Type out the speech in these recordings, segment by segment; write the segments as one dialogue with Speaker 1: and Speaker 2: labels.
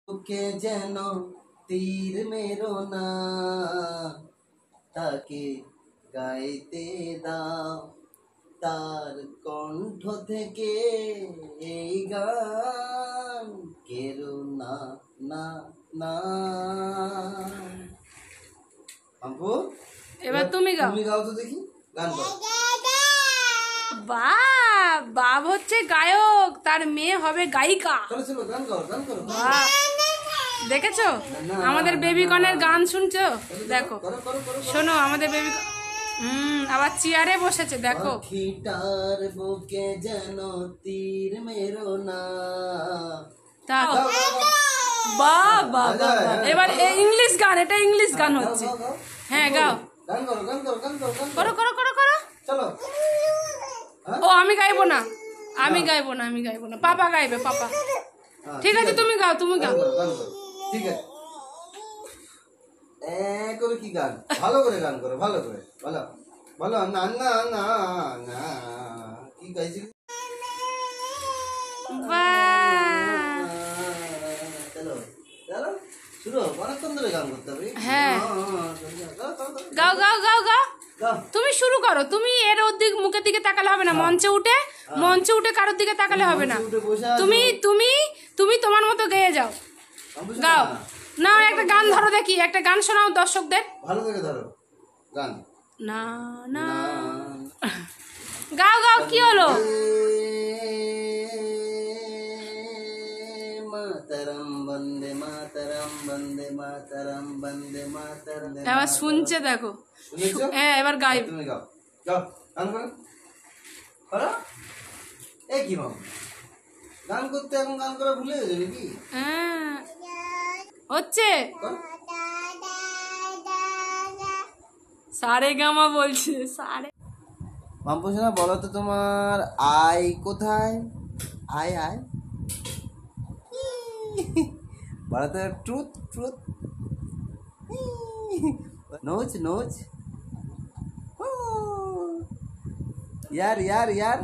Speaker 1: বুকে যেন তীর মেরো না, তাকে গাইতে দাও তার কণ্ঠ থেকে এই গান, কেরো না না না। আম্পু
Speaker 2: এবার তুমি গাও।
Speaker 1: তুমি গাও তো দেখি, গান গাও।
Speaker 2: বাব হচ্ছে গায়ক, তার মেয়ে হবে গায়িকা।
Speaker 1: চলো চলো গান গাও, গান করো।
Speaker 2: দেখেছো আমাদের বেবিকনের গান শুনছো? দেখো শোনো আমাদের বেবি, আবার চেয়ারে বসেছে দেখো।
Speaker 1: পাখিটার বুকে যেন তীর মেরো না।
Speaker 2: বাহ বাহ বাহ, এবার ইংলিশ গান, এটা ইংলিশ গান হচ্ছে। হ্যাঁ গাও,
Speaker 1: গান করো, গান করো, গান করো, গান
Speaker 2: করো করো করো করো।
Speaker 1: চলো।
Speaker 2: ও আমি গাইবো না, আমি গাইবো না, আমি গাইবো না, পাপা গাইবে, পাপা। ঠিক আছে তুমি গাও, তুমি গাও।
Speaker 1: ঠিক আছে। করে কি গান, ভালো করে গান করো, ভালো করে, ভালো ভালো। না না না না, কি গাইছি? চলো চলো শুরু, অনেকক্ষণ ধরে গান করতে হবে।
Speaker 2: হ্যাঁ গাও গাও গাও গাও, তুমি শুরু করো। তুমি এর দিক মুখের দিকে তাকালে হবে না, মঞ্চে উঠে, মঞ্চে উঠে কারোর দিকে তাকালে হবে না। তুমি তুমি তুমি তোমার মতো গেয়ে যাও, গাও না। একটা গান ধরো দেখি, একটা গান শোনাও দর্শকদের।
Speaker 1: ভালো করে ধরো গান।
Speaker 2: না না গাও গাও, কি হলো?
Speaker 1: মাতরম বন্দে মাতরম বন্দে মাতরম বন্দে মাতরম।
Speaker 2: এবার শুনছে দেখো, হ্যাঁ এবার গাই।
Speaker 1: তুমি গাও, গাও, গান করো, করো। এই কি বাবু, গান করতে এখন গান করা ভুলে গেছো নাকি?
Speaker 2: হ্যাঁ হচ্ছে, সারে গামা বলছে, সারে।
Speaker 1: মাম্পুসোনা বলো তো তোমার আয় কোথায়? আয় আয় বলো তো, ট্রুথ ট্রুথ। নোচ নোচ, ইয়ার ইয়ার ইয়ার।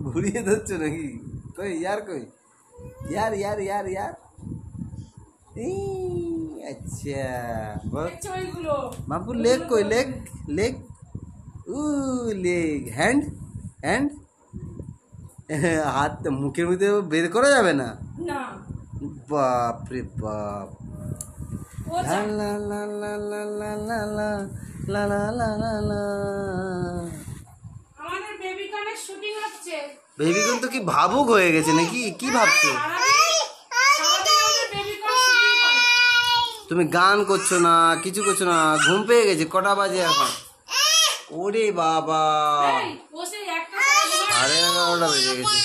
Speaker 1: ঘুরিয়ে ধরছো নাকি? কই ইয়ার, কই ইয়ার ইয়ার ইয়ার ইয়ার। আচ্ছা মাম্পু, লেগ কই, leg leg, leg, hand hand. হাত মুখের মধ্যে বের করা যাবে না? বাপ রে বাপ। লা লা লা লা লা লা লা লা লা লা লা লা।
Speaker 2: আমাদের বেবিকনের শুটিং হচ্ছে।
Speaker 1: বেবিকন তো কি ভাবুক হয়ে গেছে নাকি? কি ভাবছো তুমি? গান করছো না, কিছু করছো না, ঘুম পেয়ে গেছে। কটা বাজে এখন? ওরে বাবা, 11:30 বেজে গেছে।